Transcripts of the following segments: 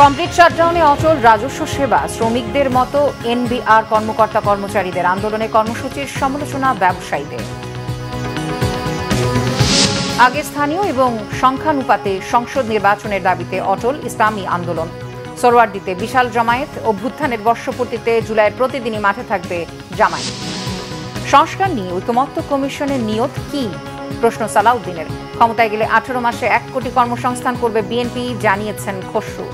Complete শাটডাউনে অচল রাজস্ব সেবা, শ্রমিকদের মতো এনবিআর কর্মকর্তা কর্মচারীদের আন্দোলনে কর্মসূচির সমালোচনা ব্যবসায়ীদের। আগে স্থানীয় এবং সংখ্যানুপাতে সংসদ নির্বাচনের দাবিতে অটল ইসলামী আন্দোলন। সোহরাওয়ার্দীতে বিশাল জমায়েত, অভ্যুত্থানের বর্ষপূর্তিতে জুলাইয়ের প্রতিদিনই মাঠে থাকবে জামায়াত। সংস্কার নিয়ে ঐকমত্য কমিশনের নিয়ত কি? প্রশ্ন সালাউদ্দিনের। ক্ষমতায় গেলে 18 মাসে 1 কোটি কর্মসংস্থান করবে বিএনপি, জানিয়েছেন খসরু।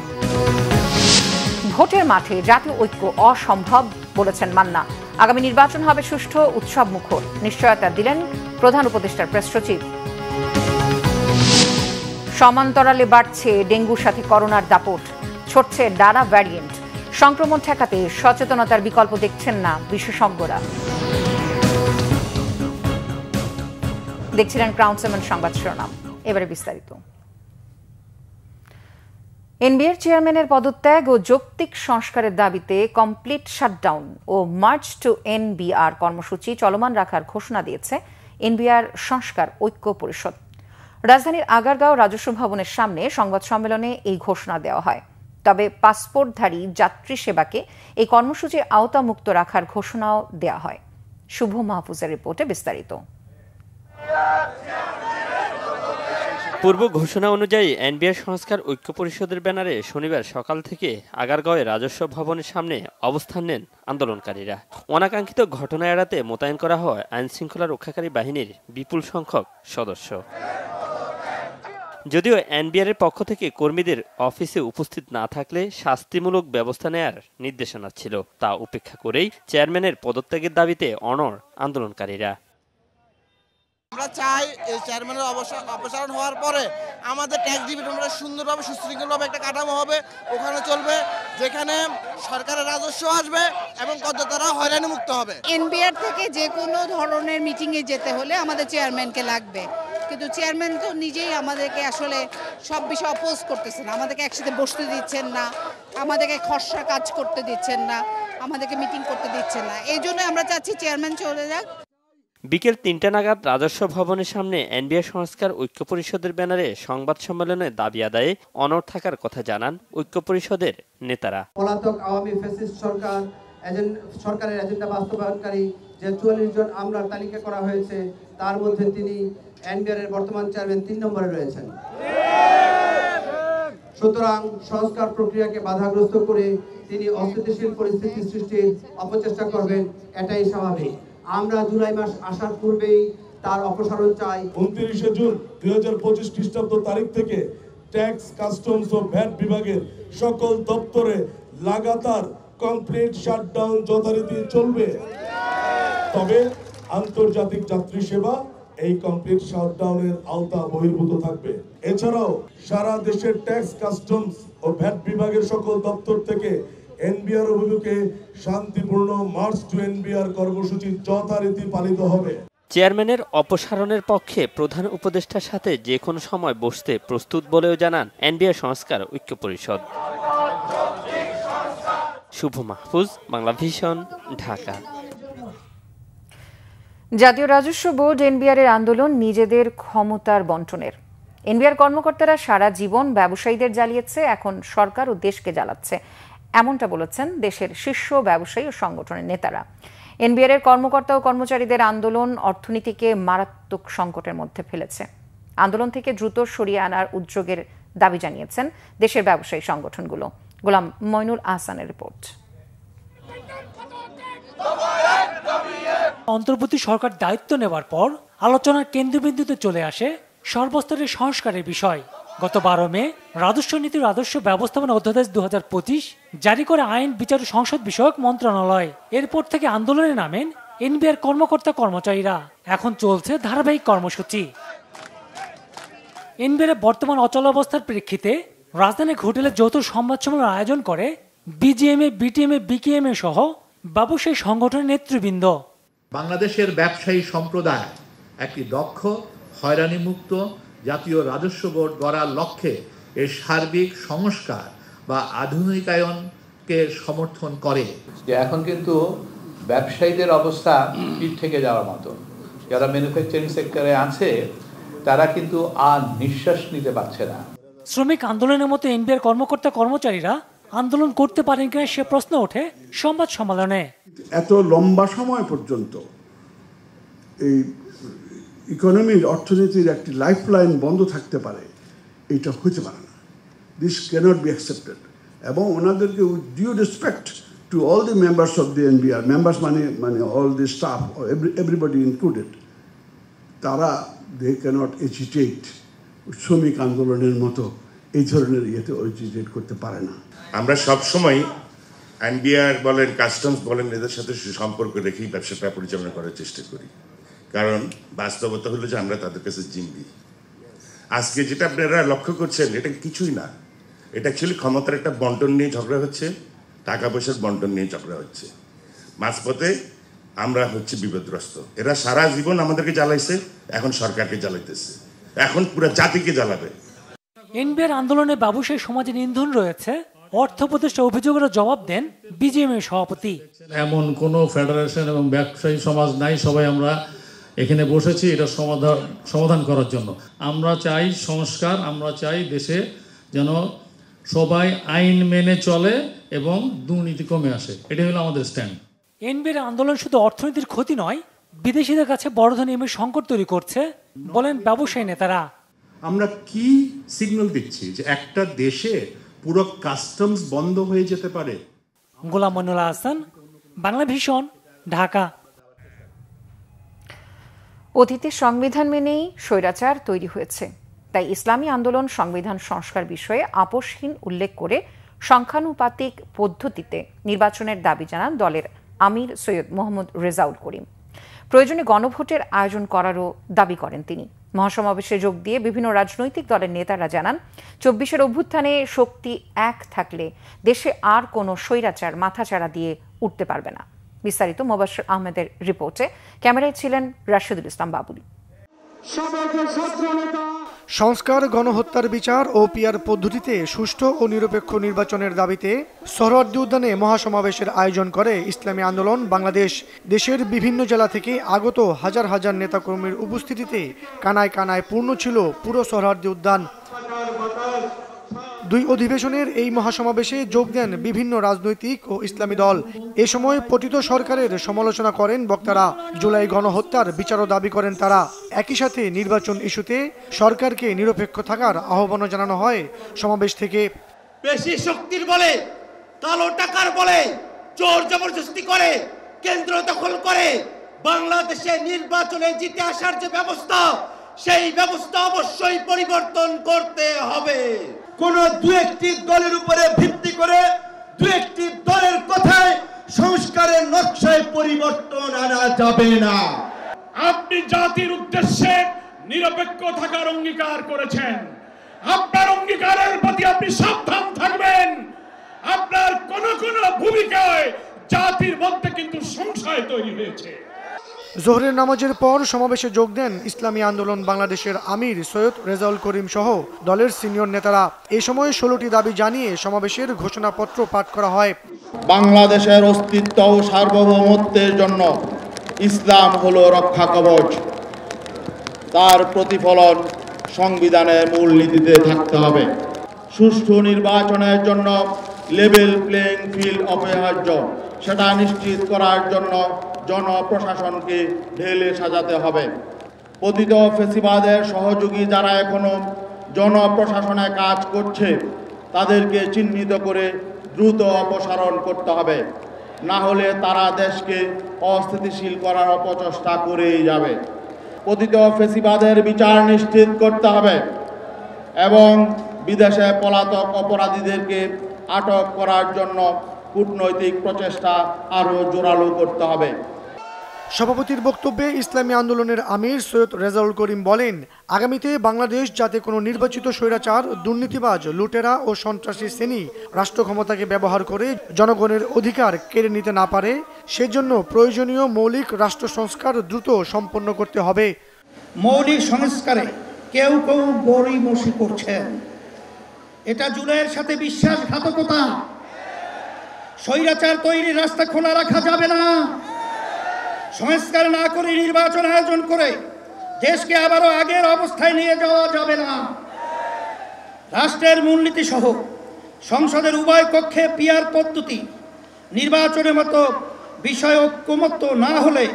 ভোটের মাঠে জাতীয় ঐক্য অসম্ভব বলেছেন মান্না। আগামী নির্বাচন হবে সুষ্ঠু, উৎসব মুখর, নিশ্চয়তা দিলেন প্রধান উপদেষ্টার প্রেস সচিব। সমান্তরালে বাড়ছে ডেঙ্গুর সাথে করোনার দাপট, ছড়ছে ডারা ভ্যারিয়েন্ট। সংক্রমণ ঠেকাতে সচেতনতার বিকল্প দেখছেন না বিশেষজ্ঞরা। দেখছিলেন ক্রাউন সেভেন সংবাদ শিরোনাম, এবারে বিস্তারিত। এনবিআর চেয়ারম্যানের পদত্যাগ ও যৌক্তিক সংস্কারের দাবিতে কমপ্লিট শাটডাউন ও মার্চ টু এনবিআর কর্মসূচি চলমান রাখার ঘোষণা দিয়েছে এনবিআর সংস্কার ঐক্য পরিষদ। রাজধানীর আগারগাঁও রাজস্ব ভবনের সামনে সংবাদ সম্মেলনে এই ঘোষণা দেওয়া হয়। তবে পাসপোর্টধারী যাত্রী সেবাকে এই কর্মসূচির আওতামুক্ত রাখার ঘোষণাও দেওয়া হয়। শুভ মাহফুজের রিপোর্টে বিস্তারিত। পূর্ব ঘোষণা অনুযায়ী এনবিআর সংস্কার ঐক্য পরিষদের ব্যানারে শনিবার সকাল থেকে আগারগাঁওয়ে রাজস্ব ভবনের সামনে অবস্থান নেন আন্দোলনকারীরা। অনাকাঙ্ক্ষিত ঘটনা এড়াতে মোতায়েন করা হয় আইন শৃঙ্খলা রক্ষাকারী বাহিনীর বিপুল সংখ্যক সদস্য। যদিও এনবিআর এর পক্ষ থেকে কর্মীদের অফিসে উপস্থিত না থাকলে শাস্তিমূলক ব্যবস্থা নেয়ার নির্দেশনা ছিল, তা উপেক্ষা করেই চেয়ারম্যানের পদত্যাগের দাবিতে অনড় আন্দোলনকারীরা। আমরা চাই এই চেয়ারম্যানের অপসারণ হওয়ার পরে আমাদের ট্যাক্স ডিভিশনটা সুন্দরভাবে সুশৃঙ্খলভাবে একটা কাঠামো হবে, ওখানে চলবে যেখানে সরকারের রাজস্ব আসবে এবং করদাতারা হয়রানি মুক্ত হবে। এনবিআর থেকে যে কোনো ধরনের মিটিংয়ে যেতে হলে আমাদের চেয়ারম্যানকে লাগবে, কিন্তু চেয়ারম্যান তো নিজেই আমাদেরকে আসলে সব বিষয়ে অপোজ করতেছেন, আমাদেরকে একসাথে বসতে দিচ্ছেন না, আমাদেরকে খসড়া কাজ করতে দিচ্ছেন না, আমাদেরকে মিটিং করতে দিচ্ছেন না। এই জন্য আমরা চাচ্ছি চেয়ারম্যান চলে যাক। বিকেল 3টা নাগাদ রাজস্ব ভবনের সামনে এনবিআর সংস্কার ঐক্য পরিষদের ব্যানারে সংবাদ সম্মেলনে দাবি আদায়ে অনড় থাকার কথা জানান ঐক্য পরিষদের নেতারা। পলাতক আওয়ামী ফ্যাসিস্ট সরকারের এজেন্ডা বাস্তবায়নকারী যে 44 জন আমলার তালিকা করা হয়েছে, তার মধ্যে তিনি এনবিআর এর বর্তমান চেয়ারম্যান 3 নম্বরে রয়েছেন। সুতরাং সংস্কার প্রক্রিয়াকে বাধাগ্রস্ত করে তিনি অস্থিতিশীল পরিস্থিতি সৃষ্টির অপচেষ্টা করবেন, এটাই স্বাভাবিক। আমরা জুলাই মাস আসার পূর্বেই তার অপসারণ চাই। 29 জুন 2025 খ্রিস্টাব্দ তারিখ থেকে ট্যাক্স, কাস্টমস ও ভ্যাট বিভাগের সকল দপ্তরে লাগাতার কমপ্লিট শাটডাউন যথারীতি চলবে। তবে আন্তর্জাতিক যাত্রী সেবা এই কমপ্লিট শাটডাউনের আওতা বহির্ভূত থাকবে। এছাড়াও সারা দেশের ট্যাক্স, কাস্টমস ও ভ্যাট বিভাগের সকল দপ্তর থেকে এনবিআর অভিমুখে শান্তিপূর্ণ মার্চ টু এনবিআর কর্মসূচি যথারীতি পালিত হবে। চেয়ারম্যানের অপসারণের পক্ষে প্রধান উপদেষ্টার সাথে যে কোনো সময় বসতে প্রস্তুত বলেও জানান এনবিআর সংস্কার ঐক্য পরিষদ। শুভ মাহফুজ, বাংলা ভিশন, ঢাকা। জাতীয় রাজস্ব বোর্ড এনবিআর এর আন্দোলন নিজেদের ক্ষমতার বন্টনের। এনবিআর কর্মকর্তারা সারা জীবন ব্যবসায়ীদের জ্বালিয়েছে, এখন সরকার ও দেশকে জ্বালাচ্ছে, এমনটা বলেছেন দেশের শীর্ষ ব্যবসায়ী ও সংগঠনের নেতারা। এনবিআর এর কর্মকর্তা ও কর্মচারীদের আন্দোলন অর্থনীতিকে মারাত্মক সংকটের মধ্যে ফেলেছে। আন্দোলন থেকে দ্রুত সরিয়ে আনার উদ্যোগের দাবি জানিয়েছেন দেশের ব্যবসায়ী সংগঠনগুলো। গোলাম মইনুল আহসানের রিপোর্ট। অন্তর্বর্তী সরকার দায়িত্ব নেওয়ার পর আলোচনার কেন্দ্রবিন্দুতে চলে আসে সর্বস্তরের সংস্কারের বিষয়। গত 12 মে রাজস্ব নীতি রাজস্ব ব্যবস্থাপনা অধ্যাদেশ 2025 জারি করে আইন, বিচার ও সংসদ বিষয়ক মন্ত্রণালয়। এরপর থেকে আন্দোলনে নামেন এনবিআর কর্মকর্তা কর্মচারীরা। এখন চলছে ধারাবাহিক কর্মসূচি। এনবিআর বর্তমান অচলাবস্থার প্রেক্ষিতে রাজধানীর হোটেলে যৌথ সংবাদ সম্মেলন আয়োজন করে বিজিএমএ, বিটিএমএ, বিকেএমএ সহ ব্যবসায়ী সংগঠনের নেতৃবৃন্দ। বাংলাদেশের ব্যবসায়ী সম্প্রদায় একটি দক্ষ, হয়রানিমুক্ত জাতীয় রাজস্ব বোর্ড গড়ার লক্ষ্যে এর সার্বিক সংস্কার বা আধুনিকায়নকে সমর্থন করে। যে এখন কিন্তু ব্যবসায়ীদের অবস্থা পিঠ থেকে যাওয়ার মতো। যারা ম্যানুফ্যাকচারিং সেক্টরে আছে তারা কিন্তু আর নিঃশ্বাস নিতে পারছে না। শ্রমিক আন্দোলনের মতো এনবিআর কর্মকর্তা কর্মচারীরা আন্দোলন করতে পারেন কিনা সে প্রশ্ন ওঠে সংবাদ সম্মেলনে। এত লম্বা সময় পর্যন্ত এই ইকোনমির অর্থনীতির একটি লাইফলাইন বন্ধ থাকতে পারে, এটা হতে পারে না। This cannot be accepted. এবং ওনাদেরকে with due respect to all the members of the NBR, members মানে all the staff, everybody included, তারা দে ক্যানট এজিটেট শ্রমিক আন্দোলনের মতো এই ধরনের ইয়েতে এজিটেট করতে পারে না। আমরা সবসময় এনবিআর বলেন, কাস্টমস বলেন, এদের সাথে সুসম্পর্ক রেখেই ব্যবসাটা পরিচালনা করার চেষ্টা করি, কারণ বাস্তবতা হলো যে আমরা তাদের কাছে জিম্মি। আজকে যেটা আপনারা লক্ষ্য করছেন এটা কিছুই না, এটা অ্যাকচুয়ালি ক্ষমতার একটা বন্টন নিয়ে ঝগড়া হচ্ছে, টাকা পয়সার বন্টন নিয়ে ঝগড়া হচ্ছে। মাঝপথে আমরা হচ্ছে বিপদগ্রস্ত। এরা সারা জীবন আমাদেরকে জ্বালাইছে, এখন সরকারকে জ্বালাইতেছে, এখন পুরো জাতিকে জ্বালাবে। এনবিআর আন্দোলনে ব্যবসায়ী সমাজের ইন্ধন রয়েছে, অর্থ উপদেষ্টা অভিযোগের জবাব দেন বিজিএমএর সভাপতি। এমন কোনো ফেডারেশন এবং ব্যবসায়ী সমাজ নাই, সবাই আমরা এখানে বসেছি এটা সমাধান করার জন্য। আমরা চাই সংস্কার, আমরা চাই দেশে যেন সবাই আইন মেনে চলে এবং দুর্নীতি কমে আসে, এটাই হলো আমাদের স্ট্যান্ড। এনবিআর আন্দোলন শুধু অর্থনীতির ক্ষতি নয়, বিদেশিদের কাছে বড় ধরনের ইমেজ সংকট তৈরি করছে বলেন ব্যবসায়ী নেতারা। আমরা কি সিগন্যাল দিচ্ছি যে একটা দেশে পুরো কাস্টমস বন্ধ হয়ে যেতে পারে? গোলাম মনিরুল হাসান, বাংলা ভিশন, ঢাকা। অতীতে সংবিধান মেনেই স্বৈরাচার তৈরি হয়েছে, তাই ইসলামী আন্দোলন সংবিধান সংস্কার বিষয়ে আপোষহীন উল্লেখ করে সংখ্যানুপাতিক পদ্ধতিতে নির্বাচনের দাবি জানান দলের আমির সৈয়দ মোহাম্মদ রেজাউল করিম। প্রয়োজনে গণভোটের আয়োজন করারও দাবি করেন তিনি। মহাসমাবেশে যোগ দিয়ে বিভিন্ন রাজনৈতিক দলের নেতারা জানান, ২৪-এর অভ্যুত্থানে শক্তি এক থাকলে দেশে আর কোনো স্বৈরাচার মাথাচাড়া দিয়ে উঠতে পারবে না। বিস্তারিত মোবাশ্বের আহমেদের রিপোর্টে, ক্যামেরায় ছিলেন রাশেদুল ইসলাম বাবুলি। সংস্কার, গণহত্যার বিচার ও পিআর পদ্ধতিতে সুষ্ঠু ও নিরপেক্ষ নির্বাচনের দাবিতে সোহরাওয়ার্দী উদ্যানে মহাসমাবেশের আয়োজন করে ইসলামী আন্দোলন বাংলাদেশ। দেশের বিভিন্ন জেলা থেকে আগত হাজার হাজার নেতাকর্মীর উপস্থিতিতে কানায় কানায় পূর্ণ ছিল পুরো সোহরাওয়ার্দী উদ্যান। দুই অধিবেশনের এই মহাসমাবেশে যোগ দেন বিভিন্ন রাজনৈতিক ও ইসলামী দল। এ সময় পতিত সরকারের সমালোচনা করেন বক্তারা। জুলাই গণহত্যার বিচারও দাবি করেন তারা। একই সাথে নির্বাচন ইস্যুতে সরকারকে নিরপেক্ষ থাকার আহ্বানও জানানো হয় সমাবেশ থেকে। বেশি শক্তির বলে, কালো টাকার বলে জোর জবরদস্তি করে, কেন্দ্র দখল করে বাংলাদেশে নির্বাচনে জিতে আসার যে ব্যবস্থা, সেই ব্যবস্থা অবশ্যই পরিবর্তন করতে হবে। কোন দু একটি দলের উপরে ভিত্তি করে দু একটি দলের কথায় সংস্কারের নকশায় পরিবর্তন আনা যাবে না। আপনি জাতির উদ্দেশ্যে নিরপেক্ষ থাকার অঙ্গীকার করেছেন, আপনার অঙ্গীকারের প্রতি আপনি সাবধান থাকবেন। আপনার কোন কোন ভূমিকায় জাতির মধ্যে কিন্তু সংশয় তৈরি হয়েছে। জোহরের নামাজের পর সমাবেশে যোগ দেন ইসলামী আন্দোলন বাংলাদেশের আমির সৈয়দ রেজাউল করিম সহ দলের সিনিয়র নেতারা। এ সময় 16টি দাবি জানিয়ে সমাবেশের ঘোষণাপত্র পাঠ করা হয়। বাংলাদেশের অস্তিত্ব ও সার্বভৌমত্বের জন্য ইসলাম হলো রক্ষা কবচ। তার প্রতিফলন সংবিধানের মূলনীতিতে থাকতে হবে। সুষ্ঠু নির্বাচনের জন্য লেভেল প্লেইং ফিল্ড অপরিহার্য। সেটা নিশ্চিত করার জন্য জনপ্রশাসনকে ঢেলে সাজাতে হবে। পতিত ফ্যাসিবাদের সহযোগী যারা এখনো জনপ্রশাসনে কাজ করছে তাদেরকে চিহ্নিত করে দ্রুত অপসারণ করতে হবে, না হলে তারা দেশকে অস্থিতিশীল করার অপচেষ্টা করেই যাবে। পতিত ফ্যাসিবাদের বিচার নিশ্চিত করতে হবে এবং বিদেশে পলাতক অপরাধীদেরকে আটক করার জন্য কূটনৈতিক প্রচেষ্টা আরও জোরালো করতে হবে। সভাপতির বক্তব্যে ইসলামী আন্দোলনের আমির সৈয়দ রেজাউল করিম বলেন, আগামীতে বাংলাদেশ যাতে কোনো নির্বাচিত স্বৈরাচার, দুর্নীতিবাজ, লুটেরা ও সন্ত্রাসী শ্রেণী রাষ্ট্র ক্ষমতাকে ব্যবহার করে জনগণের অধিকার কেড়ে নিতে না পারে, সেজন্য প্রয়োজনীয় মৌলিক রাষ্ট্র সংস্কার দ্রুত সম্পন্ন করতে হবে। মৌলিক সংস্কারে কেউ কেউ গড়িমসি করছেন, এটা জুলাইয়ের সাথে বিশ্বাসঘাতকতা। স্বৈরাচার তৈরির রাস্তা খোলা রাখা যাবে না। সংস্কার না করে নির্বাচন আয়োজন করে দেশকে আবারও আগের অবস্থায় নিয়ে যাওয়া যাবে না। রাষ্ট্রের মূলনীতি সহ সংসদের উভয় কক্ষে পিআর পদ্ধতি নির্বাচনের মতো বিষয় ঐকমত্য না হলে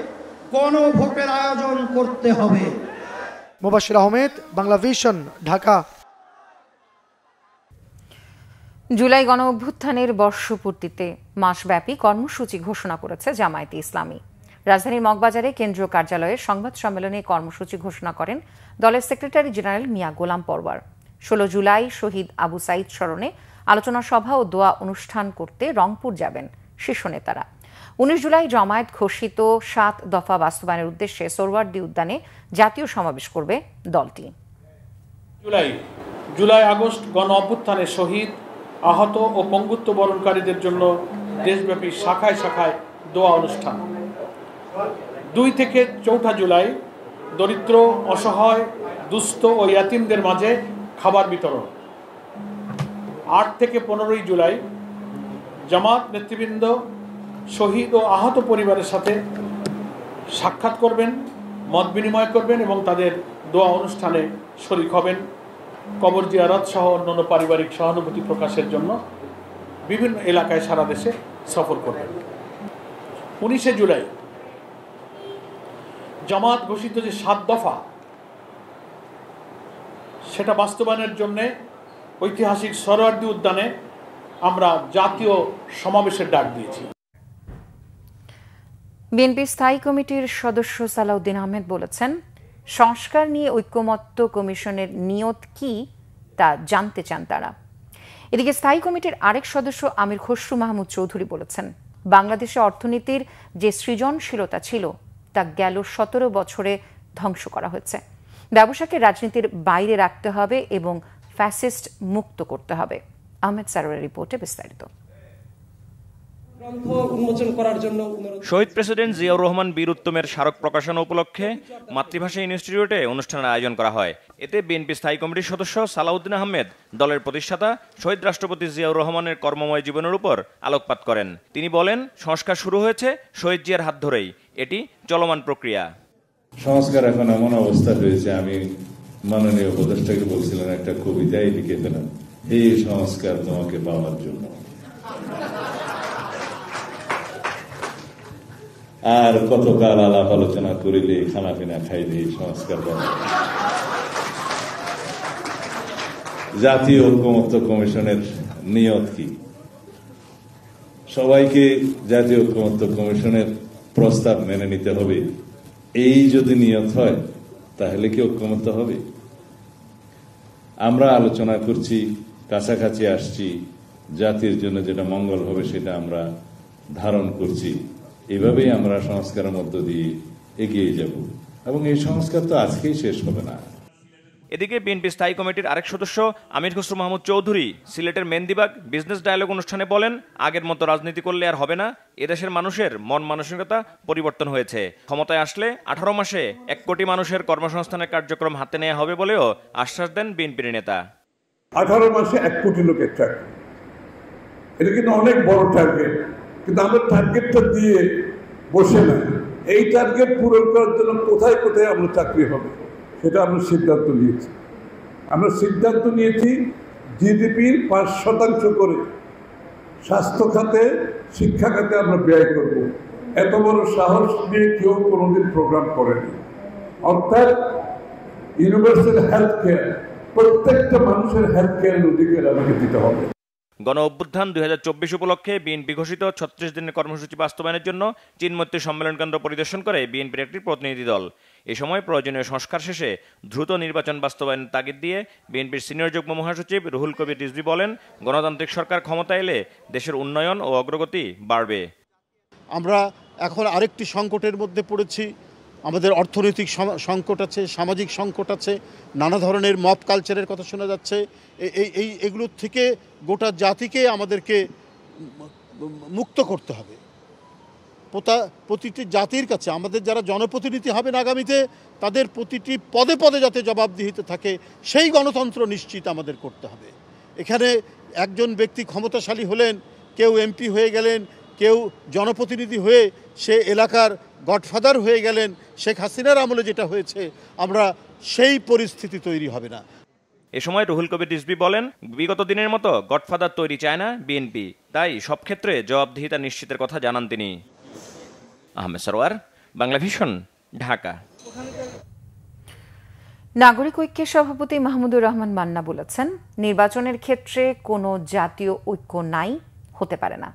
গণভোটের আয়োজন করতে হবে। মুবাশির আহমেদ, বাংলা ভিশন, ঢাকা। জুলাই গণ অভ্যুত্থানের বর্ষপূর্তিতে মাসব্যাপী কর্মসূচি ঘোষণা করেছে জামায়াতে ইসলামী। রাজধানীর মগবাজারে কেন্দ্রীয় কার্যালয়ে সংবাদ সম্মেলনে কর্মসূচি ঘোষণা করেন দলের সেক্রেটারি জেনারেল মিয়া গোলাম পরওয়ার। 16 জুলাই শহীদ আবু সাইদ স্মরণে আলোচনা সভা ও দোয়া অনুষ্ঠান করতে রংপুর যাবেন শীর্ষ নেতারা। 19 জুলাই জামায়াত ঘোষিত 7 দফা বাস্তবায়নের উদ্দেশ্যে সোহরাওয়ার্দী উদ্যানে জাতীয় সমাবেশ করবে দলটি। জুলাই আগস্ট গণ অভ্যুত্থানে শহীদ, আহত ও পঙ্গুত্ব বরণকারীদের জন্য দেশব্যাপী শাখায় শাখায় দোয়া অনুষ্ঠান। 2 থেকে 4 জুলাই দরিদ্র, অসহায়, দুস্থ ও ইয়াতিমদের মাঝে খাবার বিতরণ। 8 থেকে 15 জুলাই জামাত নেতৃবৃন্দ শহীদ ও আহত পরিবারের সাথে সাক্ষাৎ করবেন, মত বিনিময় করবেন এবং তাদের দোয়া অনুষ্ঠানে শরীক হবেন। কবর জিয়ারত সহ অন্যান্য পারিবারিক সহানুভূতি প্রকাশের জন্য বিভিন্ন এলাকায় সারা দেশে সফর করবেন। 19 জুলাই জামাত ঘোষিত যে 7 দফা, সেটা বাস্তবায়নের জন্য ঐতিহাসিক সোহরাওয়ার্দী উদ্যানে আমরা জাতীয় সমাবেশের ডাক দিয়েছি। বিএনপি স্থায়ী কমিটির সদস্য সালাউদ্দিন আহমেদ বলেছেন, সংস্কার নিয়ে ঐক্যমত্য কমিশনের নিয়ত কি তা জানতে চান তারা। এদিকে স্থায়ী কমিটির আরেক সদস্য আমির খসরু মাহমুদ চৌধুরী বলেছেন, বাংলাদেশে অর্থনীতির যে সৃজনশীলতা ছিল তা গেল 17 বছরে ধ্বংস করা হয়েছে। ব্যবসাকে রাজনীতির বাইরে রাখতে হবে এবং ফ্যাসিস্ট মুক্ত করতে হবে। আহমেদ সারোয়ারের রিপোর্টে বিস্তারিত। শহীদ প্রেসিডেন্ট জিয়াউর রহমান বীর উত্তমের স্মারক প্রকাশনা উপলক্ষে মাতৃভাষা ইনস্টিটিউটে অনুষ্ঠানের আয়োজন করা হয়। এতে বিএনপি স্থায়ী কমিটির সদস্য সালাউদ্দিন আহমেদ দলের প্রতিষ্ঠাতা শহীদ রাষ্ট্রপতি জিয়াউর রহমানের কর্মময় জীবনের উপর আলোকপাত করেন। তিনি বলেন, সংস্কার শুরু হয়েছে শহীদ জিয়ার হাত ধরেই, এটি চলমান প্রক্রিয়া। সংস্কার এখন এমন অবস্থা রয়েছে, আমি মাননীয় উপদেষ্টাকে বলছিলাম একটা কবিতাই লিখে দিলাম, এই সংস্কার তোমাকে পাওয়ার জন্য। আর কতকাল আলাপ আলোচনা করিলে, খানা পিনা খাইলে সংস্কার পাবে। জাতীয় ঐক্যমত্য কমিশনের নিয়ত কি? সবাইকে জাতীয় ঐক্যমত্য কমিশনের প্রস্তাব মেনে নিতে হবে। এই যদি নিয়ত হয় তাহলে কি ঐক্যমত্য হবে? আমরা আলোচনা করছি, কাছাকাছি আসছি, জাতির জন্য যেটা মঙ্গল হবে সেটা আমরা ধারণ করছি। এভাবেই আমরা সংস্কারের মধ্য দিয়ে এগিয়ে যাব এবং এই সংস্কার তো আজকেই শেষ হবে না। এদিকে বিএনপি স্থায়ী কমিটির আরেক সদস্য আমির খসরু মাহমুদ চৌধুরী সিলেটের মেন্দিবাগ বিজনেস ডায়ালগ অনুষ্ঠানে বলেন, আগের মতো রাজনীতি করলে আর হবে না। এদেশের মানুষের মন মানসিকতা পরিবর্তন হয়েছে। ক্ষমতায় আসলে 18 মাসে 1 কোটি মানুষের কর্মসংস্থানের কার্যক্রম হাতে নেওয়া হবে বলেও আশ্বাস দেন বিএনপির নেতা। 18 মাসে 1 কোটি লোকের চাকরি, এটা কিন্তু অনেক বড় টার্গেট, কিন্তু আমরা টার্গেটটা দিয়ে বসে না। এই টার্গেট পূরণ করার জন্য কোথায় কোথায় আমরা চাকরি হবে সেটা আমরা সিদ্ধান্ত নিয়েছি। আমরা সিদ্ধান্ত নিয়েছি জিডিপির 5% করে স্বাস্থ্য খাতে, শিক্ষা খাতে আমরা ব্যয় করব। এত বড় সাহস নিয়ে কেউ কোনোদিন প্রোগ্রাম করেনি। অর্থাৎ ইউনিভার্সাল হেলথ কেয়ার, প্রত্যেকটা মানুষের হেলথ কেয়ারের অধিকার আমাকে দিতে হবে। গণ অভ্যুত্থান 2024 উপলক্ষে বিএনপি ঘোষিত 36 দিনের কর্মসূচি বাস্তবায়নের জন্য চিনমৈত্রী সম্মেলন কেন্দ্র পরিদর্শন করে বিএনপির একটি প্রতিনিধি দল। এ সময় প্রয়োজনীয় সংস্কার শেষে দ্রুত নির্বাচন বাস্তবায়নের তাগিদ দিয়ে বিএনপির সিনিয়র যুগ্ম মহাসচিব রুহুল কবির রিজভী বলেন, গণতান্ত্রিক সরকার ক্ষমতা এলে দেশের উন্নয়ন ও অগ্রগতি বাড়বে। আমরা এখন আরেকটি সংকটের মধ্যে পড়েছি। আমাদের অর্থনৈতিক সংকট আছে, সামাজিক সংকট আছে, নানা ধরনের মব কালচারের কথা শোনা যাচ্ছে। এগুলোর থেকে গোটা জাতিকে আমাদেরকে মুক্ত করতে হবে। প্রতিটি জাতির কাছে আমাদের যারা জনপ্রতিনিধি হবেন আগামীতে, তাদের প্রতিটি পদে পদে যাতে জবাবদিহিতে থাকে, সেই গণতন্ত্র নিশ্চিত আমাদের করতে হবে। এখানে একজন ব্যক্তি ক্ষমতাশালী হলেন, কেউ এমপি হয়ে গেলেন, কেউ জনপ্রতিনিধি হয়ে সে এলাকার গডফাদার হয়ে গেলেন। শেখ হাসিনার আমলে যেটা হয়েছে, আমরা সেই পরিস্থিতি তৈরি হবে না। এ সময় রুহুল কবির রিজভী বলেন, বিগত দিনের মতো গডফাদার তৈরি চায় না বিএনপি, তাই সব ক্ষেত্রে জবাবদিহিতা নিশ্চিতের কথা জানান তিনি। আহমেদ সরওয়ার, বাংলা ভিশন, ঢাকা। নাগরিক ঐক্যের সভাপতি মাহমুদুর রহমান মান্না বলেছেন, নির্বাচনের ক্ষেত্রে কোনো জাতীয় ঐক্য নাই, হতে পারে না।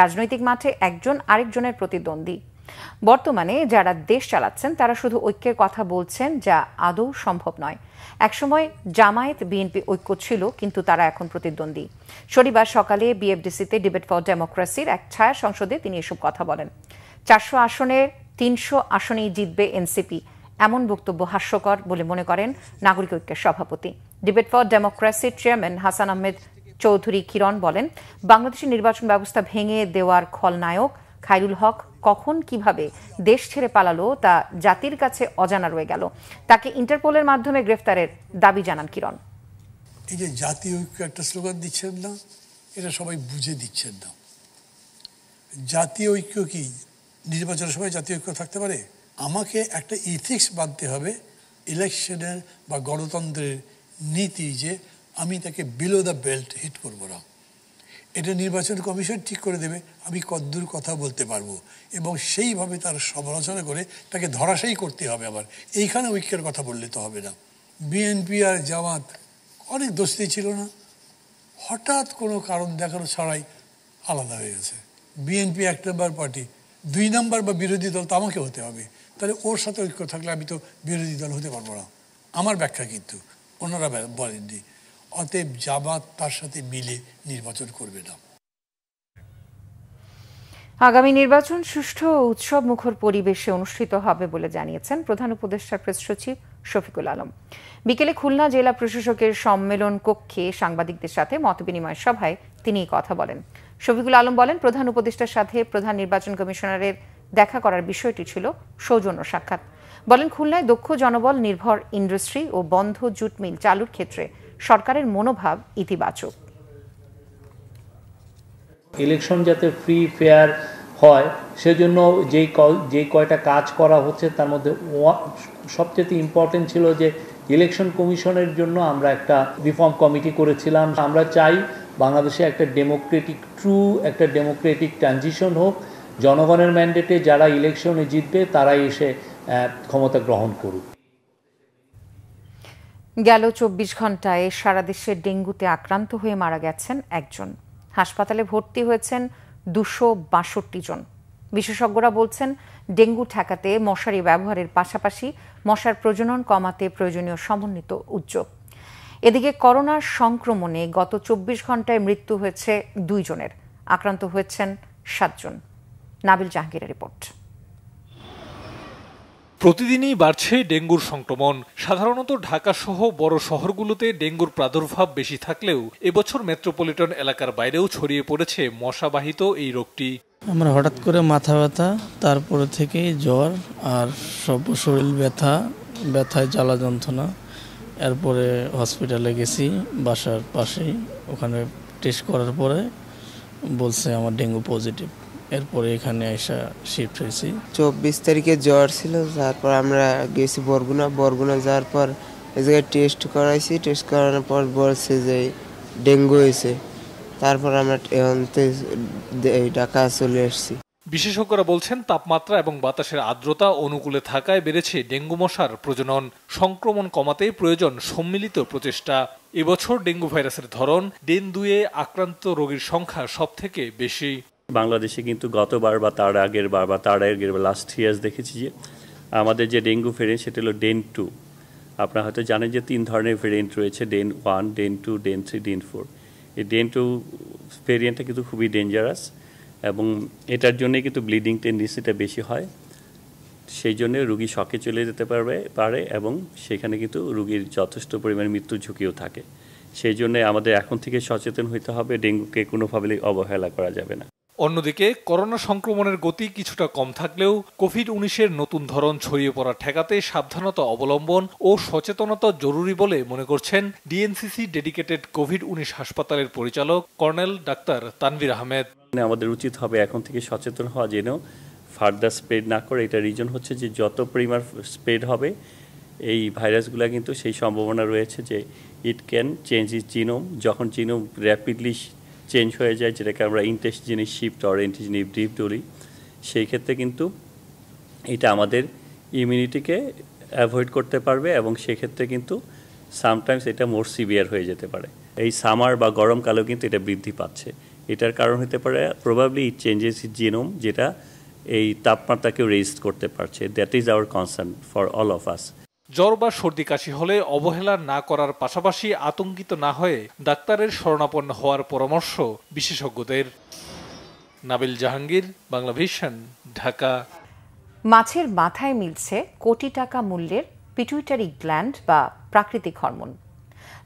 রাজনৈতিক মাঠে একজন আরেকজনের প্রতিদ্বন্দ্বী। বর্তমানে যারা দেশ চালাচ্ছেন তারা শুধু ঐক্যের কথা বলছেন, যা আদৌ সম্ভব নয়। একসময় জামায়াত বিএনপি ঐক্য ছিল, কিন্তু তারা এখন প্রতিদ্বন্দ্বী। শনিবার সকালে বিএফডিসিতে ডিবেট ফর ডেমোক্রেসির এক ছায়া সংসদে তিনি এসব কথা বলেন। 400 আসনের 300 আসনেই জিতবে এনসিপি, এমন বক্তব্য হাস্যকর বলে মনে করেন নাগরিক ঐক্যের সভাপতি। ডিবেট ফর ডেমোক্রেসির চেয়ারম্যান হাসান আহমেদ চৌধুরী কিরণ বলেন, বাংলাদেশের নির্বাচন ব্যবস্থা ভেঙে দেওয়ার খলনায়ক খায়রুল হক কখন কিভাবে দেশ ছেড়ে পালালো তা জাতির কাছে অজানা রয়ে গেল। তাকে ইন্টারপোলের মাধ্যমে গ্রেফতারের দাবি জানান কিরণ। এই যে জাতীয় ঐক্য একটা স্লোগান দিচ্ছেন না, এটা সবাই বুঝে দিচ্ছেন না। জাতীয় ঐক্য কি নির্বাচনের সময় জাতীয় ঐক্য থাকতে পারে? আমাকে একটা ইথিক্স বাঁধতে হবে ইলেকশনের বা গণতন্ত্রের নীতি, যে আমি তাকে বিলো দ্য বেল্ট হিট করবো না। এটা নির্বাচন কমিশন ঠিক করে দেবে আমি কতদূর কথা বলতে পারবো, এবং সেইভাবে তার সমালোচনা করে তাকে ধরাশায়ী করতে হবে। আবার এইখানে ঐক্যের কথা বললে তো হবে না। বিএনপি আর জামাত অনেক দোস্তি ছিল না, হঠাৎ কোনো কারণ দেখানো ছাড়াই আলাদা হয়ে গেছে। বিএনপি 1 নম্বর পার্টি, 2 নম্বর বা বিরোধী দল তো আমাকে হতে হবে, তাহলে ওর সাথে ঐক্য থাকলে আমি তো বিরোধী দল হতে পারবো না। আমার ব্যাখ্যা, কিন্তু ওনারা বলেননি। অতএব জামাত তার সাথে মিলে নির্বাচন করবে না। আগামী নির্বাচন সুষ্ঠু ও উৎসব মুখর পরিবেশে অনুষ্ঠিত হবে বলে জানিয়েছেন প্রধান উপদেষ্টার প্রেস সচিব শফিকুল আলম। বিকেলে খুলনা জেলা প্রশাসকের সম্মেলন কক্ষে সাংবাদিকদের সাথে মতবিনিময় সভায় তিনি কথা বলেন। শফিকুল আলম বলেন, প্রধান উপদেষ্টার সাথে প্রধান নির্বাচন কমিশনারের দেখা করার বিষয়টি ছিল সৌজন্য সাক্ষাৎ। বলেন, খুলনায় দক্ষ জনবল নির্ভর ইন্ডাস্ট্রি ও বন্ধ জুট মিল চালুর ক্ষেত্রে সরকারের মনোভাব ইতিবাচক। ইলেকশন যাতে ফ্রি ফেয়ার হয় সেজন্য যেই কয়টা কাজ করা হচ্ছে তার মধ্যে সবচেয়ে ইম্পর্টেন্ট ছিল যে ইলেকশন কমিশনের জন্য আমরা একটা রিফর্ম কমিটি করেছিলাম। আমরা চাই বাংলাদেশে একটা ডেমোক্রেটিক ট্রানজিশন হোক, জনগণের ম্যান্ডেটে যারা ইলেকশনে জিতবে তারাই এসে ক্ষমতা গ্রহণ করুক। গেল 24 ঘন্টায় সারা দেশে ডেঙ্গুতে আক্রান্ত হয়ে মারা গেছেন একজন। হাসপাতালে ভর্তি হয়েছেন 262 জন। বিশেষজ্ঞরা বলছেন, ডেঙ্গু ঠেকাতে মশারি ব্যবহারের পাশাপাশি মশার প্রজনন কমাতে প্রয়োজনীয় সমন্বিত উদ্যোগ। এদিকে করোনার সংক্রমণে গত 24 ঘন্টায় মৃত্যু হয়েছে 2 জনের, আক্রান্ত হয়েছেন 7 জন। নাবিল জাহাঙ্গীরের রিপোর্ট। প্রতিদিনই বাড়ছে ডেঙ্গুর সংক্রমণ। সাধারণত ঢাকা সহ বড় শহরগুলোতে ডেঙ্গুর প্রাদুর্ভাব বেশি থাকলেও এবছর মেট্রোপলিটন এলাকার বাইরেও ছড়িয়ে পড়েছে মশাবাহিত এই রোগটি। আমরা হঠাৎ করে মাথা ব্যথা, তারপরে থেকেই জ্বর আর সব শরীর ব্যথায় জ্বালা যন্ত্রণা। এরপরে হসপিটালে গেছি বাসার পাশেই, ওখানে টেস্ট করার পরে বলছে আমার ডেঙ্গু পজিটিভ। এরপরে এখানে এসে শিফট হয়েছি। 24 তারিখে জ্বর ছিল, তারপর আমরা গেছি বরগুনা যাওয়ার পর এই জায়গায় টেস্ট করাইছি। টেস্ট করানোর পর বলছে যে ডেঙ্গু হয়েছে। তারপর আমরা ঢাকা চলে এসেছি। বিশেষজ্ঞরা বলছেন, তাপমাত্রা এবং বাতাসের আর্দ্রতা অনুকূলে থাকায় বেড়েছে ডেঙ্গু মশার প্রজনন। সংক্রমণ কমাতে প্রয়োজন সম্মিলিত প্রচেষ্টা। এবছর ডেঙ্গু ভাইরাসের ধরন ডেন 2-এ আক্রান্ত রোগীর সংখ্যা সবথেকে বেশি। বাংলাদেশে কিন্তু গতবার বা তার আগের বার বা তার আগের লাস্ট 3 ইয়ার্স দেখেছি যে আমাদের যে ডেঙ্গু ভেরিয়েন্ট সেটা হলো ডেন 2। আপনারা হয়তো জানেন যে 3 ধরনের ভেরিয়েন্ট রয়েছে, ডেন 1, ডেন 2, ডেন 3, ডেন 4। এই ডেন 2 ভেরিয়েন্টটা কিন্তু খুবই ডেঞ্জারাস এবং এটার জন্যে কিন্তু ব্লিডিং টেন্ডেন্সিটা বেশি হয়। সেই জন্য রুগী শকে চলে যেতে পারে এবং সেখানে কিন্তু রুগীর যথেষ্ট পরিমাণে মৃত্যুর ঝুঁকিও থাকে। সেই জন্য আমাদের এখন থেকে সচেতন হতে হবে, ডেঙ্গুকে কোনোভাবে অবহেলা করা যাবে না। অন্যদিকে করোনা সংক্রমণের গতি কিছুটা কম থাকলেও কোভিড-19-এর নতুন ধরন ছড়িয়ে পড়া ঠেকাতে সাবধানতা অবলম্বন ও সচেতনতা জরুরি বলে মনে করছেন ডিএনসিসি ডেডিকেটেড কোভিড-19 হাসপাতালের পরিচালক কর্নেল ডাক্তার তানভীর আহমেদ। আমাদের উচিত হবে এখন থেকে সচেতন হওয়া, যেন ফার্দার স্প্রেড না করে। এটা রিজন হচ্ছে যে যত পরিমাণ স্প্রেড হবে এই ভাইরাসগুলো কিন্তু সেই সম্ভাবনা রয়েছে যে it can change is genome. যখন জিনোম র্যাপিডলি চেঞ্জ হয়ে যায়, যেটাকে আমরা ইন্টেস্টিজেনিক শিফট অর ইন্টেস্টিজেনিক ড্রিফট বলি, সেই ক্ষেত্রে কিন্তু এটা আমাদের ইমিউনিটিকে অ্যাভয়েড করতে পারবে এবং সেক্ষেত্রে কিন্তু সামটাইমস এটা মোর সিভিয়ার হয়ে যেতে পারে। এই সামার বা গরমকালেও কিন্তু এটা বৃদ্ধি পাচ্ছে। এটার কারণ হতে পারে probably it changes is genome, যেটা এই তাপমাত্রাকেও রেজিস্ট করতে পারছে। That is our concern for all of us. জ্বর বা সর্দি কাশি হলে অবহেলা না করার পাশাপাশি আতঙ্কিত না হয়ে ডাক্তারের শরণাপন্ন হওয়ার পরামর্শ বিশেষজ্ঞদের। নাবিল জাহাঙ্গীর, বাংলা ভিশন, ঢাকা। মাছের মাথায় মিলছে কোটি টাকা মূল্যের পিটুইটারি গ্ল্যান্ড বা প্রাকৃতিক হরমোন,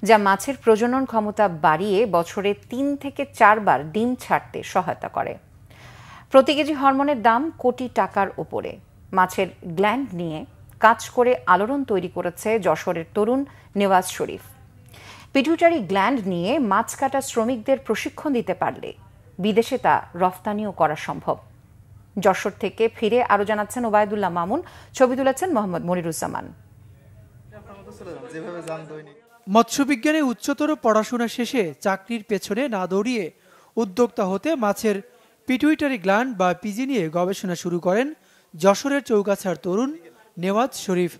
যা মাছের প্রজনন ক্ষমতা বাড়িয়ে বছরে 3 থেকে 4 বার ডিম ছাড়তে সহায়তা করে। প্রতি কেজি হরমোনের দাম কোটি টাকার উপরে। মাছের গ্ল্যান্ড নিয়ে কাজ করে আলোড়ন তৈরি করেছে যশোরের তরুণ নেওয়াজ শরীফ। পিটুইটারি গ্ল্যান্ড নিয়ে মাছ কাটা শ্রমিকদের প্রশিক্ষণ দিতে পারলে বিদেশে তা রফতানিও করা সম্ভব। যশোর থেকে ফিরে আরো জানাচ্ছেন ওবায়দুল্লাহ মামুন, ছবি তুলেছেন মোহাম্মদ মনিরুজ্জামান। মৎস্যবিজ্ঞানে উচ্চতর পড়াশোনা শেষে চাকরির পেছনে না দৌড়িয়ে উদ্যোক্তা হতে মাছের পিটুইটারি গ্ল্যান্ড বা পিজি নিয়ে গবেষণা শুরু করেন যশোরের চৌগাছার তরুণ নেওয়াজ শরীফ।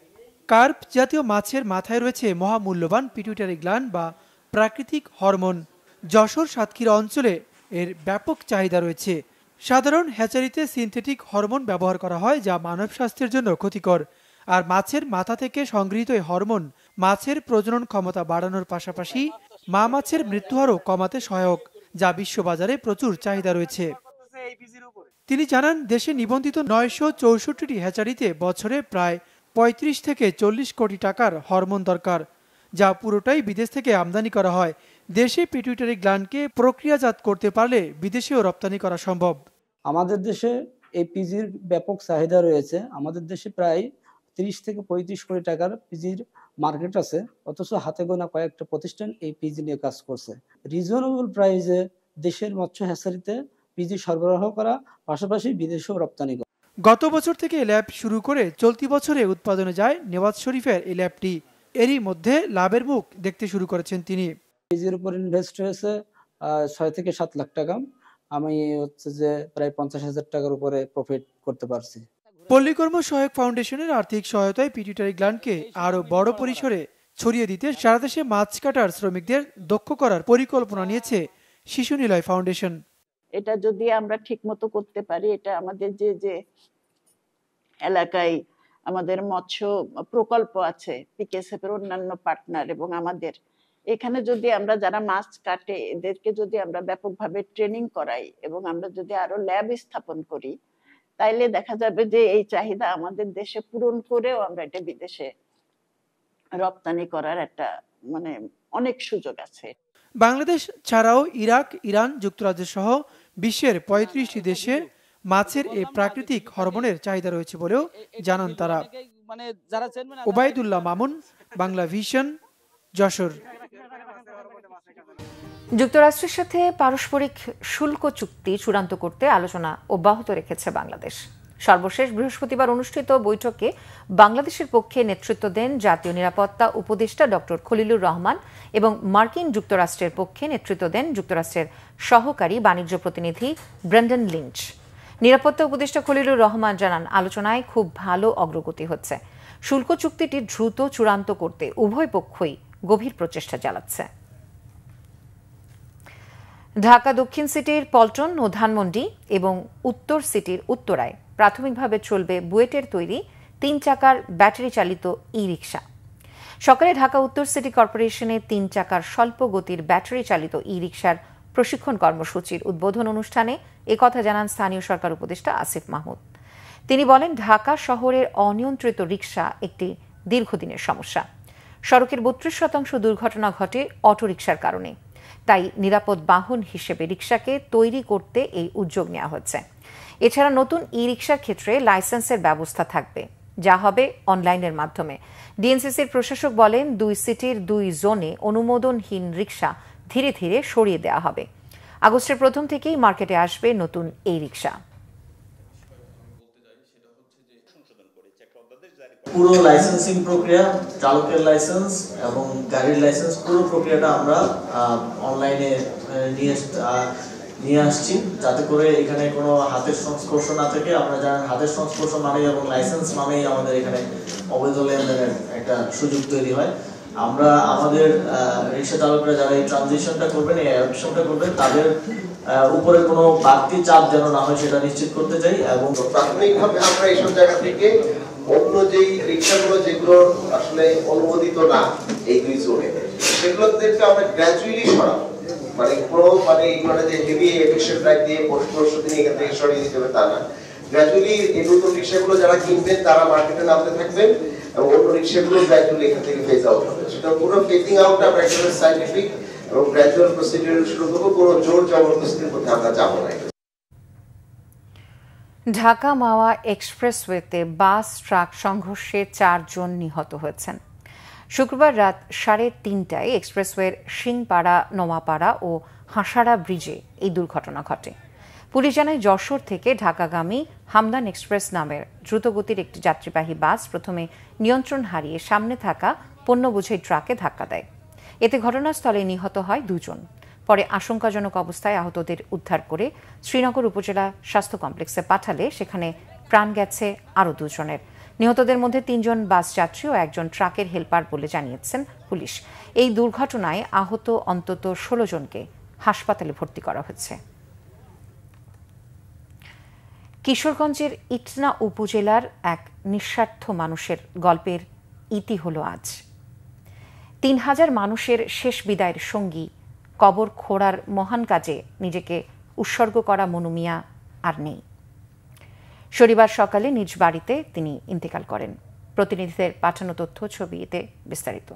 কার্প জাতীয় মাছের মাথায় রয়েছে মহামূল্যবান পিটুইটারি গ্ল্যান্ড বা প্রাকৃতিক হরমোন। যশোর সাতক্ষীরা অঞ্চলে এর ব্যাপক চাহিদা রয়েছে। সাধারণ হ্যাচারিতে সিনথেটিক হরমোন ব্যবহার করা হয়, যা মানব স্বাস্থ্যের জন্য ক্ষতিকর। আর মাছের মাথা থেকে সংগৃহীত এই হরমোন মাছের প্রজনন ক্ষমতা বাড়ানোর পাশাপাশি মা মাছের মৃত্যুহারও কমাতে সহায়ক, যা বিশ্ববাজারে প্রচুর চাহিদা রয়েছে। তিনি জানান, দেশে নিবন্ধিত 964টি হ্যাচারিতে বছরে প্রায় 35 থেকে 40 কোটি টাকার হরমোন দরকার, যা পুরোটাই বিদেশ থেকে আমদানি করা হয়। দেশে পিটুইটারি গ্ল্যান্ডকে প্রক্রিয়াজাত করতে পারলে বিদেশেও রপ্তানি করা সম্ভব। আমাদের দেশে এই পিজির ব্যাপক চাহিদা রয়েছে। আমাদের দেশে প্রায় 30 থেকে 35 কোটি টাকার পিজির মার্কেট আছে, অথচ হাতে গোনা কয়েকটা প্রতিষ্ঠান এই পিজি নিয়ে কাজ করছে। রিজনেবল প্রাইসে দেশের মৎস্য হ্যাচারিতে পিজি সরবরাহ করা, পাশাপাশি বিদেশেও রপ্তানি করা। গত বছর থেকে ল্যাব শুরু করে চলতি বছরে উৎপাদনে যায় নেওয়াজ শরীফের এই ল্যাবটি। এরই মধ্যে লাভের মুখ দেখতে শুরু করেছেন তিনি। পিজির উপর ইনভেস্ট হয়েছে 6 থেকে 7 লাখ টাকা। আমি হচ্ছে যে প্রায় 50,000 টাকার উপরে প্রফিট করতে পারছি। পল্লীকর্ম সহায়ক ফাউন্ডেশনের আর্থিক সহায়তায় পিটুইটারি গ্ল্যান্ডকে আরো বড় পরিসরে ছড়িয়ে দিতে সারা দেশে মাছ কাটার শ্রমিকদের দক্ষ করার পরিকল্পনা নিয়েছে শিশু নিলয় ফাউন্ডেশন। এটা যদি আমরা ঠিকমতো করতে পারি, এটা আমাদের যে এলাকায় আমাদের মৎস্য প্রকল্প আছে, পিকেএসএফ এর অন্যান্য পার্টনার এবং আমাদের এখানে যদি আমরা যারা মাছ কাটে এদেরকে যদি আমরা ব্যাপকভাবে ট্রেনিং করাই এবং আমরা যদি আরো ল্যাব স্থাপন করি, তাইলে দেখা যাবে যে এই চাহিদা আমাদের দেশে পূরণ করেও আমরা এটা বিদেশে রপ্তানি করার একটা অনেক সুযোগ আছে। বাংলাদেশ ছাড়াও ইরাক, ইরান, যুক্তরাজ্য সহ বিশ্বের 35টি দেশে মাছের এই প্রাকৃতিক হরমোনের চাহিদা রয়েছে বলেও জানান তারা। ওবায়দুল্লাহ মামুন, বাংলা ভিশন, যশোর। যুক্তরাষ্ট্রের সাথে পারস্পরিক শুল্ক চুক্তি চূড়ান্ত করতে আলোচনা অব্যাহত রেখেছে বাংলাদেশ। সর্বশেষ বৃহস্পতিবার অনুষ্ঠিত বৈঠকে বাংলাদেশের পক্ষে নেতৃত্ব দেন জাতীয় নিরাপত্তা উপদেষ্টা ডক্টর খলিলুর রহমান এবং মার্কিন যুক্তরাষ্ট্রের পক্ষে নেতৃত্ব দেন যুক্তরাষ্ট্রের সহকারী বাণিজ্য প্রতিনিধি ব্রেন্ডন লিঞ্চ। নিরাপত্তা উপদেষ্টা খলিলুর রহমান জানান, আলোচনায় খুব ভালো অগ্রগতি হচ্ছে। শুল্ক চুক্তিটি দ্রুত চূড়ান্ত করতে উভয় পক্ষই গভীর প্রচেষ্টা চালাচ্ছে। ঢাকা দক্ষিণ সিটির পল্টন ও ধানমন্ডি এবং উত্তর সিটির উত্তরায় প্রাথমিকভাবে চলবে বুয়েটের তৈরি 3 চাকার ব্যাটারি চালিত ই রিক্সা। সকালে ঢাকা উত্তর সিটি কর্পোরেশনে 3 চাকার স্বল্প গতির ব্যাটারি চালিত ই রিক্সার প্রশিক্ষণ কর্মসূচির উদ্বোধন অনুষ্ঠানে একথা জানান স্থানীয় সরকার উপদেষ্টা আসিফ মাহমুদ। তিনি বলেন, ঢাকা শহরের অনিয়ন্ত্রিত রিক্সা একটি দীর্ঘদিনের সমস্যা। সড়কের 32% দুর্ঘটনা ঘটে অটোরিকশার কারণে। তাই নিরাপদ বাহন হিসেবে রিক্সাকে তৈরি করতে এই উদ্যোগ নেওয়া হচ্ছে। এছাড়া নতুন ই রিক্সার ক্ষেত্রে লাইসেন্সের ব্যবস্থা থাকবে, যা হবে অনলাইনের মাধ্যমে। ডিএনসিসির প্রশাসক বলেন, 2 সিটির 2 জোনে অনুমোদনহীন রিক্সা ধীরে ধীরে সরিয়ে দেওয়া হবে। আগস্টের প্রথম থেকেই মার্কেটে আসবে নতুন এই রিক্সা। পুরো লাইসেন্সিং প্রক্রিয়া, চালকের লাইসেন্স এবং গাড়ির লাইসেন্স, পুরো প্রক্রিয়াটা আমরা অনলাইনে নিয়ে আসছি, যাতে করে এখানে কোনো হাতের সংস্পর্শ না থাকে। আপনারা জানেন হাতের সংস্পর্শ মানেই এবং লাইসেন্স মানেই আমাদের এখানে অবৈধ লেনদেনের একটা সুযোগ তৈরি হয়। আমরা আমাদের রিক্সা চালকরা যারা এই ট্রানজিশনটা করবেন, এই অ্যাডপশনটা করবেন, তাদের উপরে কোনো বাড়তি চাপ যেন না হয় সেটা নিশ্চিত করতে চাই। এবং প্রাথমিকভাবে আমরা এইসব জায়গা থেকে অন্য যেই রিক্সাগুলো যেগুলো আসলে অনুমোদিত না এই 2 জোনে, সেগুলোদেরকে আমরা গ্র্যাজুয়ালি সরাবো। মানে এই ধরনের যে হেভি এফিশিয়েন্ট ড্রাইভ দিয়ে পরশু দিন এখান থেকে সরিয়ে দিতে হবে তা না। গ্র্যাজুয়ালি এই নতুন রিক্সাগুলো যারা কিনবেন তারা মার্কেটে নামতে থাকবেন এবং অন্য রিক্সাগুলো গ্র্যাজুয়ালি এখান থেকে ফেজ আউট হবে। সেটা পুরো ফেজিং আউট আমরা একেবারে সাইন্টিফিক এবং গ্র্যাজুয়াল প্রসিডিউর শুরু করবো, কোনো জোর জবরদস্তির মধ্যে আমরা যাবো না। ঢাকা মাওয়া এক্সপ্রেসওয়েতে বাস ট্রাক সংঘর্ষে 4 জন নিহত হয়েছেন। শুক্রবার রাত 3:30টায় এক্সপ্রেসওয়ের সিংপাড়া, নোমাপাড়া ও হাঁসাড়া ব্রিজে এই দুর্ঘটনা ঘটে। পুলিশ জানায় যশোর থেকে ঢাকাগামী হামদান এক্সপ্রেস নামের দ্রুতগতির একটি যাত্রীবাহী বাস প্রথমে নিয়ন্ত্রণ হারিয়ে সামনে থাকা পণ্যবোঝাই ট্রাকে ধাক্কা দেয়। এতে ঘটনাস্থলে নিহত হয় 2 জন। পরে আশঙ্কাজনক অবস্থায় আহতদের উদ্ধার করে শ্রীনগর উপজেলা স্বাস্থ্য কমপ্লেক্সে পাঠালে সেখানে প্রাণ গেছে আরও 2 জনের। নিহতদের মধ্যে 3 জন বাস যাত্রী ও 1 জন ট্রাকের হেলপার বলে জানিয়েছেন পুলিশ। এই দুর্ঘটনায় আহত অন্তত 16 জনকে হাসপাতালে ভর্তি করা হয়েছে। কিশোরগঞ্জের ইটনা উপজেলার এক নিঃস্বার্থ মানুষের গল্পের ইতি হল আজ। 3000 মানুষের শেষ বিদায়ের সঙ্গী কবর খোঁড়ার মহান কাজে নিজেকে উৎসর্গ করা মনু মিয়া আর নেই। শনিবার সকালে নিজ বাড়িতে তিনি ইন্তেকাল করেন। প্রতিনিধিদের পাঠানো তথ্য, ছবিতে বিস্তারিত।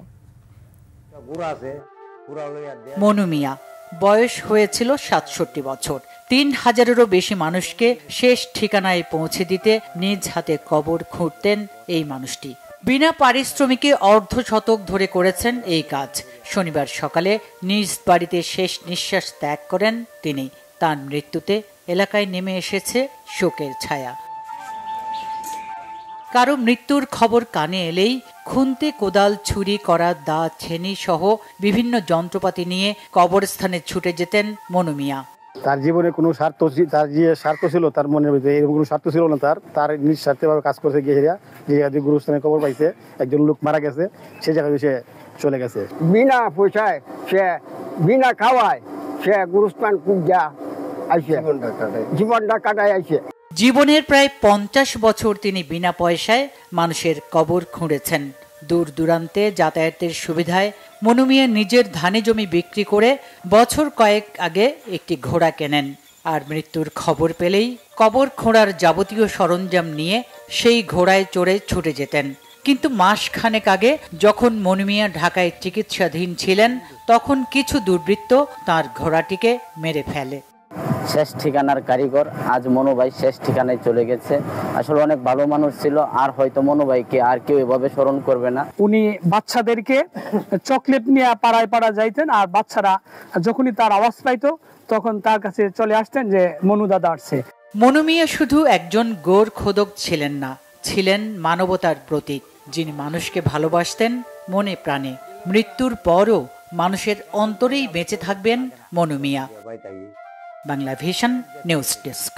মনু মিয়া বয়স হয়েছিল 67 বছর। 3000-এরও বেশি মানুষকে শেষ ঠিকানায় পৌঁছে দিতে নিজ হাতে কবর খুঁড়তেন এই মানুষটি। বিনা পারিশ্রমিকে অর্ধশতক ধরে করেছেন এই কাজ। শনিবার সকালে নিজ বাড়িতে শেষ নিঃশ্বাস ত্যাগ করেন তিনি। তার মৃত্যুতে এলাকায় নেমে এসেছে শোকের ছায়া। কারো মৃত্যুর খবর কানে এলেই খুন্তি, কোদাল, ছুরি, করা, দা, ছেনি সহ বিভিন্ন যন্ত্রপাতি নিয়ে কবরস্থানে ছুটে যেতেন মনু মিয়া। তার জীবনে কোনো স্বার্থ, তার যে স্বার্থ ছিল তার মনের ভিতরে এরকম কোনো স্বার্থ ছিল না। তার নিঃস্বার্থভাবে কাজ করতে গিয়ে যে জায়গায় গুরুস্থানে খবর পাইছে একজন লোক মারা গেছে, সে জায়গায় সে চলে গেছে। বিনা পয়সায় সে বিনা খাওয়ায় সে গুরুস্থান পূজা আইছে, জীবনটা কাটায় আইছে। জীবনের প্রায় 50 বছর তিনি বিনা পয়সায় মানুষের কবর খুঁড়েছেন। দূর দূরান্তে যাতায়াতের সুবিধায় মনু মিয়া নিজের ধানে জমি বিক্রি করে বছর কয়েক আগে একটি ঘোড়া কেনেন। আর মৃত্যুর খবর পেলেই কবর খোঁড়ার যাবতীয় সরঞ্জাম নিয়ে সেই ঘোড়ায় চড়ে ছুটে যেতেন। কিন্তু মাস খানেক আগে যখন মনু মিয়া ঢাকায় চিকিৎসাধীন ছিলেন, তখন কিছু দুর্বৃত্ত তার ঘোড়াটিকে মেরে ফেলে। শেষ ঠিকানার কারিগর আজ মনুভাই শেষ ঠিকানায় চলে গেছে। আসলে অনেক ভালো মানুষ ছিল, আর হয়তো মনুভাইকে আর কেউ এভাবে স্মরণ করবে না। উনি বাচ্চাদেরকে চকলেট নিয়ে পাড়ায় যাইতেন, আর বাচ্চারা যখনই তার আওয়াজ পাইতো তখন তার কাছে চলে আসতেন যে মনু দাদা আসছে। মনু মিয়া শুধু একজন গোর খোদক ছিলেন না, ছিলেন মানবতার প্রতীক, যিনি মানুষকে ভালোবাসতেন মনে প্রাণে। মৃত্যুর পরও মানুষের অন্তরেই বেঁচে থাকবেন Monu Mia. Bangla Vision news desk.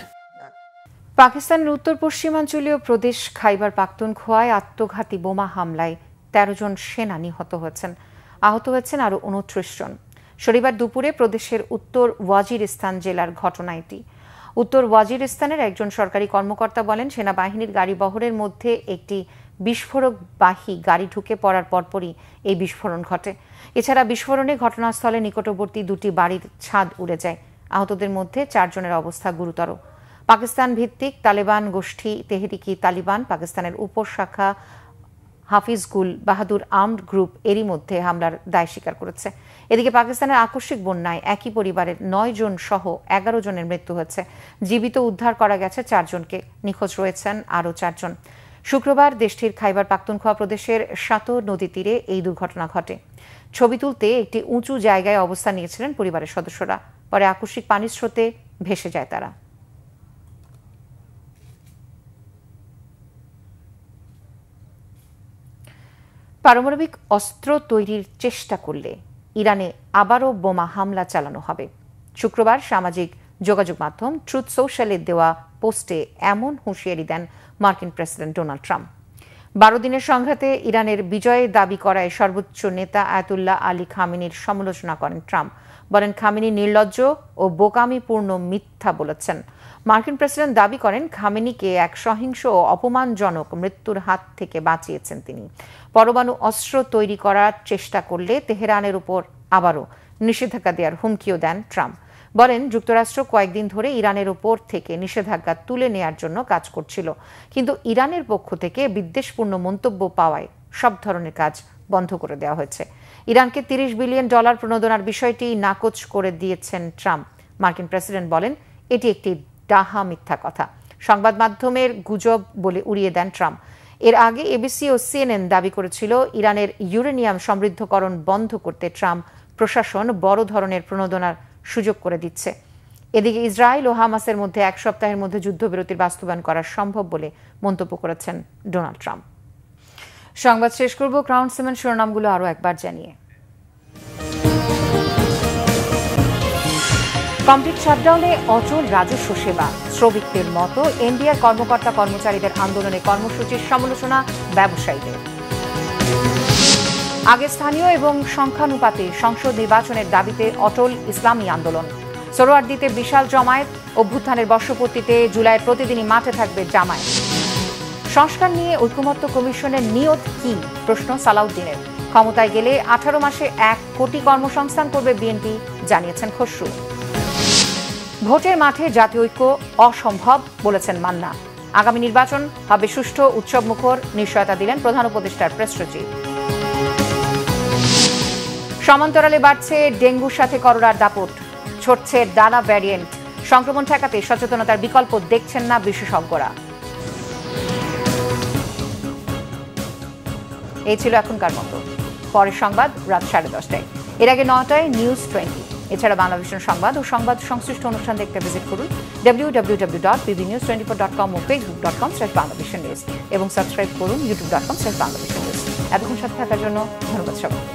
পাকিস্তানের উত্তর পশ্চিমাঞ্চলীয় প্রদেশ খাইবার পাখতুনখোয়ায় আত্মঘাতী বোমা হামলায় 13 জন সেনা নিহত হয়েছেন। আহত হয়েছেন আরও 29 জন। শনিবার দুপুরে প্রদেশের উত্তর ওয়াজিরিস্তান জেলার ঘটনা এটি। উত্তর ওয়াজিরিস্তানের একজন সরকারি কর্মকর্তা বলেন, সেনাবাহিনীর গাড়ি বহরের মধ্যে একটি বিস্ফোরকবাহী গাড়ি ঢুকে পড়ার পরপরই এই বিস্ফোরণ ঘটে। এছাড়া বিস্ফোরণে ঘটনাস্থলে নিকটবর্তী 2টি বাড়ির ছাদ উড়ে যায়। আহতদের মধ্যে 4 জনের অবস্থা গুরুতর। পাকিস্তান ভিত্তিক তালেবান গোষ্ঠী তেহরিকি তালিবান পাকিস্তানের উপশাখা হাফিজগুল বাহাদুর আর্মড গ্রুপ এরই মধ্যে হামলার দায় স্বীকার করেছে। এদিকে পাকিস্তানের আকস্মিক বন্যায় একই পরিবারের 9 জন সহ 11 জনের মৃত্যু হয়েছে। জীবিত উদ্ধার করা গেছে 4 জনকে, নিখোঁজ রয়েছেন আরও 4 জন। শুক্রবার দেশটির খাইবার পাখতুনখোয়া প্রদেশের সাতর নদী তীরে এই দুর্ঘটনা ঘটে। ছবি তুলতে একটি উঁচু জায়গায় অবস্থান নিয়েছিলেন পরিবারের সদস্যরা। পরে আকস্মিক পানির স্রোতে ভেসে যায় তারা। পারমাণবিক অস্ত্র তৈরির চেষ্টা করলে ইরানে আবারও বোমা হামলা চালানো হবে। শুক্রবার সামাজিক যোগাযোগ মাধ্যম ট্রুথ সোশ্যালে দেওয়া পোস্টে এমন হুঁশিয়ারি দেন মার্কিন প্রেসিডেন্ট ডোনাল্ড ট্রাম্প। 12 দিনের সংঘাতে ইরানের বিজয়ের দাবি করায় সর্বোচ্চ নেতা আয়াতুল্লাহ আলী খামেনির সমালোচনা করেন ট্রাম্প। বলেন, খামেনি নির্লজ্জ ও বোকামিপূর্ণ মিথ্যা বলেছেন। মার্কিন প্রেসিডেন্ট দাবি করেন খামেনিকে এক সহিংস ও অপমানজনক মৃত্যুর হাত থেকে বাঁচিয়েছেন তিনি। পরমাণু অস্ত্র তৈরি করার চেষ্টা করলে তেহরানের উপর আবারও নিষেধাজ্ঞা দেওয়ার হুমকিও দেন ট্রাম্প। বলেন, যুক্তরাষ্ট্র কয়েকদিন ধরে ইরানের উপর থেকে নিষেধাজ্ঞা তুলে নেয়ার জন্য কাজ করছিল, কিন্তু ইরানের পক্ষ থেকে বিদ্বেষপূর্ণ মন্তব্য পাওয়ায় সব ধরনের কাজ বন্ধ করে দেওয়া হয়েছে। ইরানকে $30 বিলিয়ন প্রণোদনার বিষয়টি নাকচ করে দিয়েছেন ট্রাম্প। মার্কিন প্রেসিডেন্ট বলেন, এটি একটি ডাহা মিথ্যা কথা, সংবাদ মাধ্যমের গুজব বলে উড়িয়ে দেন ট্রাম্প। এর আগে এবিসি ও সিএনএন দাবি করেছিল ইরানের ইউরেনিয়াম সমৃদ্ধকরণ বন্ধ করতে ট্রাম্প প্রশাসন বড় ধরনের প্রণোদনার সুযোগ করে দিচ্ছে। এদিকে ইসরায়েল ও হামাসের মধ্যে 1 সপ্তাহের মধ্যে যুদ্ধবিরতির বাস্তবায়ন করা সম্ভব বলে মন্তব্য করেছেন ডোনাল্ড ট্রাম্প। সংবাদ শেষ করব ক্রাউন সিমেন্ট শিরোনামগুলো আরও একবার জানিয়ে। কমপ্লিট শাটডাউনে অচল রাজস্ব সেবা, শ্রমিকদের মতো এনবিআর কর্মকর্তা কর্মচারীদের আন্দোলনে কর্মসূচির সমালোচনা ব্যবসায়ীদের। আগে স্থানীয় এবং সংখ্যানুপাতে সংসদ নির্বাচনের দাবিতে অটল ইসলামী আন্দোলন। সোহরাওয়ার্দীতে বিশাল জমায়েত, অভ্যুত্থানের বর্ষপূর্তিতে জুলাইয়ের প্রতিদিনই মাঠে থাকবে জামায়াত। সংস্কার নিয়ে ঐকমত্য কমিশনের নিয়ত কি, প্রশ্ন সালাউদ্দিনের। ক্ষমতায় গেলে 18 মাসে 1 কোটি কর্মসংস্থান করবে বিএনপি, জানিয়েছেন খসরু। ভোটের মাঠে জাতীয় ঐক্য অসম্ভব বলেছেন মান্না। আগামী নির্বাচন হবে সুষ্ঠু, উৎসবমুখর নিশ্চয়তা দিলেন প্রধান উপদেষ্টার প্রেস সচিব। সমান্তরালে বাড়ছে ডেঙ্গুর সাথে করোনার দাপট, ছড়ছে ডানা ভ্যারিয়েন্ট। সংক্রমণ ঠেকাতে সচেতনতার বিকল্প দেখছেন না বিশেষজ্ঞরা। এই ছিল এখনকার মতো। পরের সংবাদ রাত 10:30টায়, এর আগে 9টায় নিউজ 20। এছাড়া বাংলাদেশের সংবাদ ও সংবাদ সংশ্লিষ্ট অনুষ্ঠান দেখতে ভিজিট করুন www.bbnews24.com ও facebook.com/bangladeshinews এবং সাবস্ক্রাইব করুন youtube.com/bangladeshinews। এতক্ষণ সাথে থাকার জন্য ধন্যবাদ সবাইকে।